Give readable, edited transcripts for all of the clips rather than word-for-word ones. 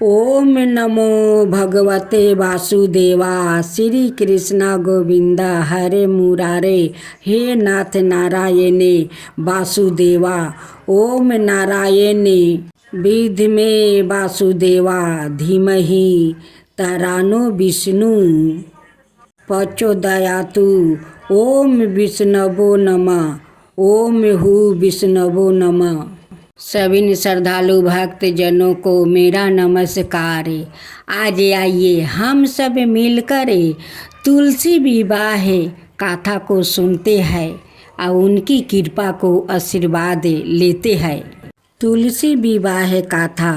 ओम नमो भगवते वासुदेवा। श्री कृष्ण गोविंदा हरे मुरारे। हे नाथ नारायणे वासुदेवा। ओम नारायणे विद्महे वासुदेवा धीमहि तरानो विष्णु प्रचोदयातु। ओम विष्णवो नमः। ओम हु विष्णवो नमः। सभी श्रद्धालु भक्त जनों को मेरा नमस्कार। आज आइए हम सब मिलकर तुलसी विवाह गाथा को सुनते हैं और उनकी कृपा को आशीर्वाद लेते हैं। तुलसी विवाह गाथा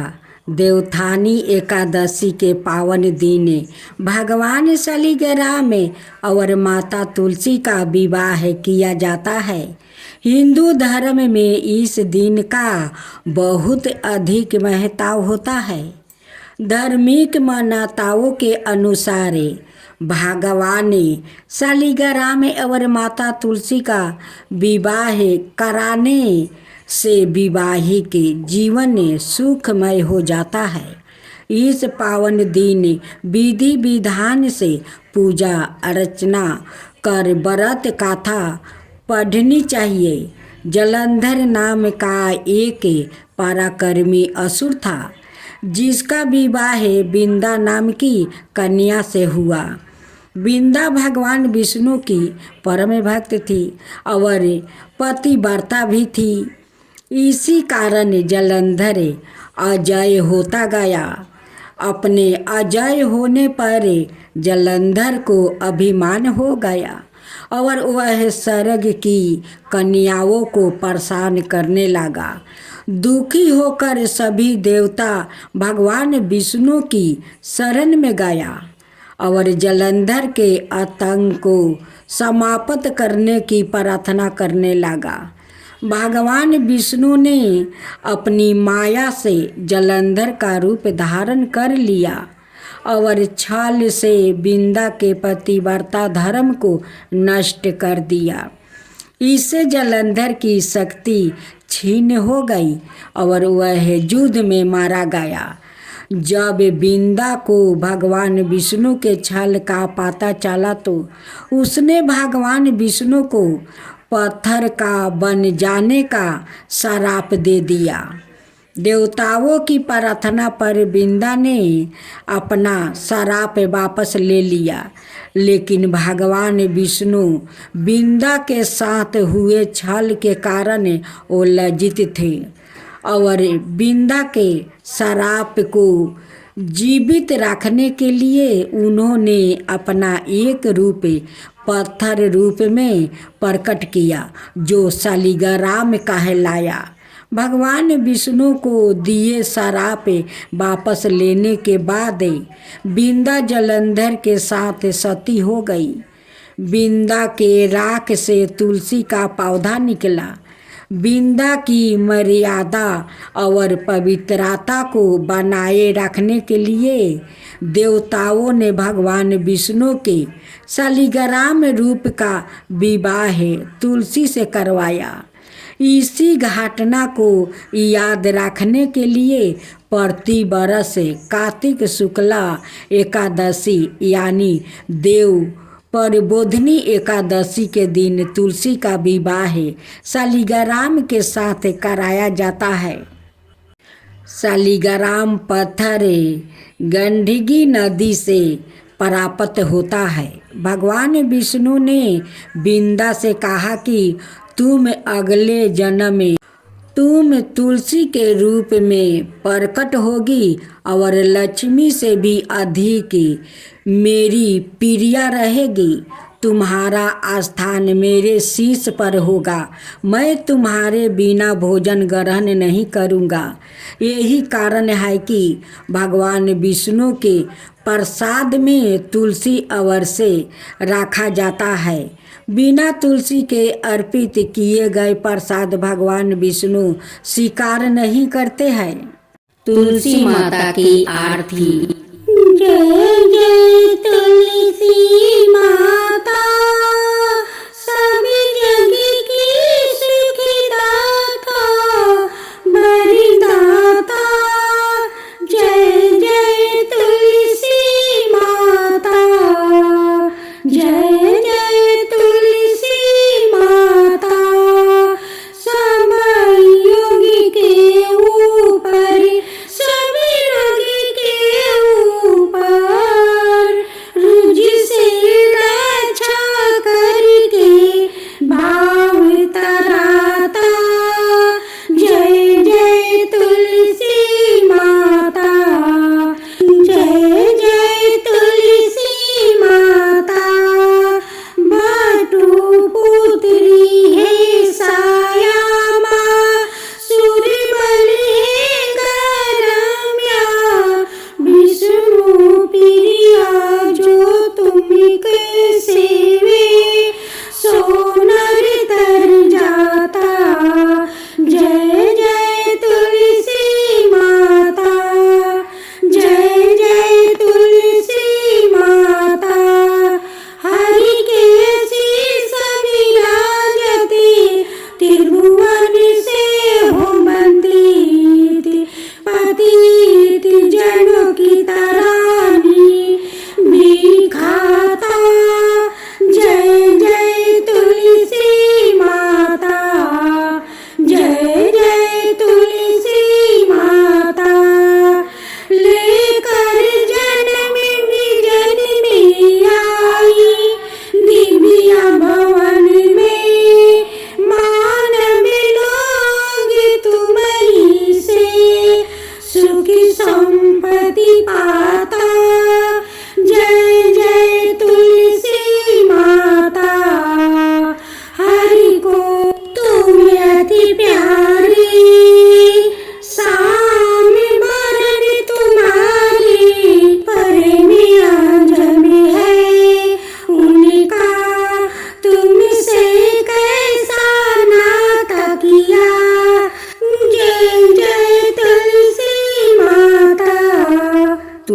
देवउठानी एकादशी के पावन दिन भगवान शालिग्राम और माता तुलसी का विवाह किया जाता है। हिंदू धर्म में इस दिन का बहुत अधिक महत्व होता है। धार्मिक मान्यताओं के अनुसार भगवान शालिग्राम और माता तुलसी का विवाह कराने से विवाहिक जीवन सुखमय हो जाता है। इस पावन दिन विधि विधान से पूजा अर्चना कर व्रत कथा पढ़नी चाहिए। जलंधर नाम का एक पराक्रमी असुर था जिसका विवाह बिंदा नाम की कन्या से हुआ। बिंदा भगवान विष्णु की परम भक्त थी और पतिव्रता भी थी। इसी कारण जलंधर अजय होता गया। अपने अजय होने पर जलंधर को अभिमान हो गया और वह स्वर्ग की कन्याओं को परेशान करने लगा। दुखी होकर सभी देवता भगवान विष्णु की शरण में गया और जलंधर के आतंक को समाप्त करने की प्रार्थना करने लगा। भगवान विष्णु ने अपनी माया से जलंधर का रूप धारण कर लिया और छल से बिंदा के पतिव्रता धर्म को नष्ट कर दिया। इससे जलंधर की शक्ति छीन हो गई और वह युद्ध में मारा गया। जब बिंदा को भगवान विष्णु के छल का पता चला तो उसने भगवान विष्णु को पत्थर का बन जाने का श्राप दे दिया। देवताओं की प्रार्थना पर बिंदा ने अपना श्राप वापस ले लिया, लेकिन भगवान विष्णु बिंदा के साथ हुए छल के कारण वो लज्जित थे और बिंदा के श्राप को जीवित रखने के लिए उन्होंने अपना एक रूप पत्थर रूप में प्रकट किया जो शालिग्राम कहलाया। भगवान विष्णु को दिए श्राप वापस लेने के बाद बिंदा जलंधर के साथ सती हो गई। बिंदा के राख से तुलसी का पौधा निकला। बिंदा की मर्यादा और पवित्रता को बनाए रखने के लिए देवताओं ने भगवान विष्णु के शालिग्राम रूप का विवाह तुलसी से करवाया। इसी घटना को याद रखने के लिए प्रति वर्ष कार्तिक शुक्ला एकादशी यानी देव प्रबोधिनी एकादशी के दिन तुलसी का विवाह शालिग्राम के साथ कराया जाता है। शालिग्राम पत्थर गंडकी नदी से प्राप्त होता है। भगवान विष्णु ने बिंदा से कहा कि तुम अगले जन्म में तुम तुलसी के रूप में प्रकट होगी और लक्ष्मी से भी अधिक मेरी प्रिया रहेगी। तुम्हारा स्थान मेरे शीश पर होगा। मैं तुम्हारे बिना भोजन ग्रहण नहीं करूँगा। यही कारण है कि भगवान विष्णु के प्रसाद में तुलसी अवश्य रखा जाता है। बिना तुलसी के अर्पित किए गए प्रसाद भगवान विष्णु स्वीकार नहीं करते हैं। तुलसी माता की आरती। जय जय तुलसी माता, सभी जग की सुखदाता वरदाता। जय जय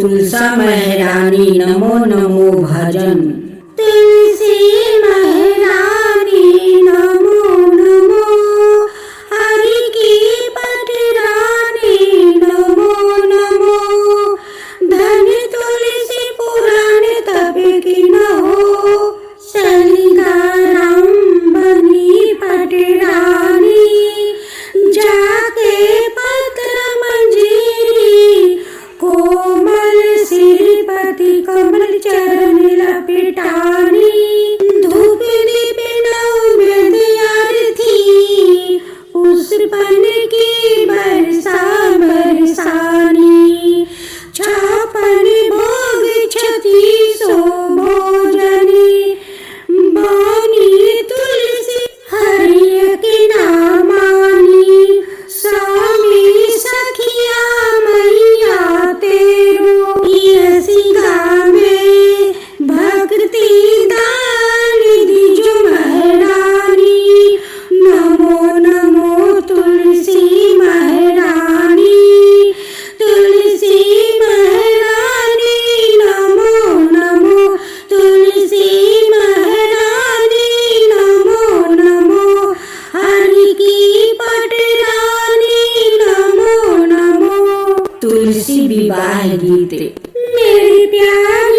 तुलसा महरानी नमो नमो भजन। तुलसी महारानी नमो नमो, हरि की पटरानी नमो नमो, धन तुलसी पुराण तब की न हो, सलिगाराम बनी पटरानी, जाके पत्र मंजीरी, कोमल श्रीपति कमल चरण लपेटानी, धूप दीप नैवेद्य थी, पुष्पन की बरसा बरसानी, छापन भोग छती सो भोजनी, बानी तुलसी हरि की नामानी, स्वामी सखिया मैया तेरो, यसी गावे भक्ति दान दीजो महारानी, नमो नमो तुलसी महारानी, तुलसी महारानी नमो नमो, तुलसी महारानी नमो नमो, हरि की पटरानी नमो नमो। तुलसी विवाह गीत। मेरे प्यार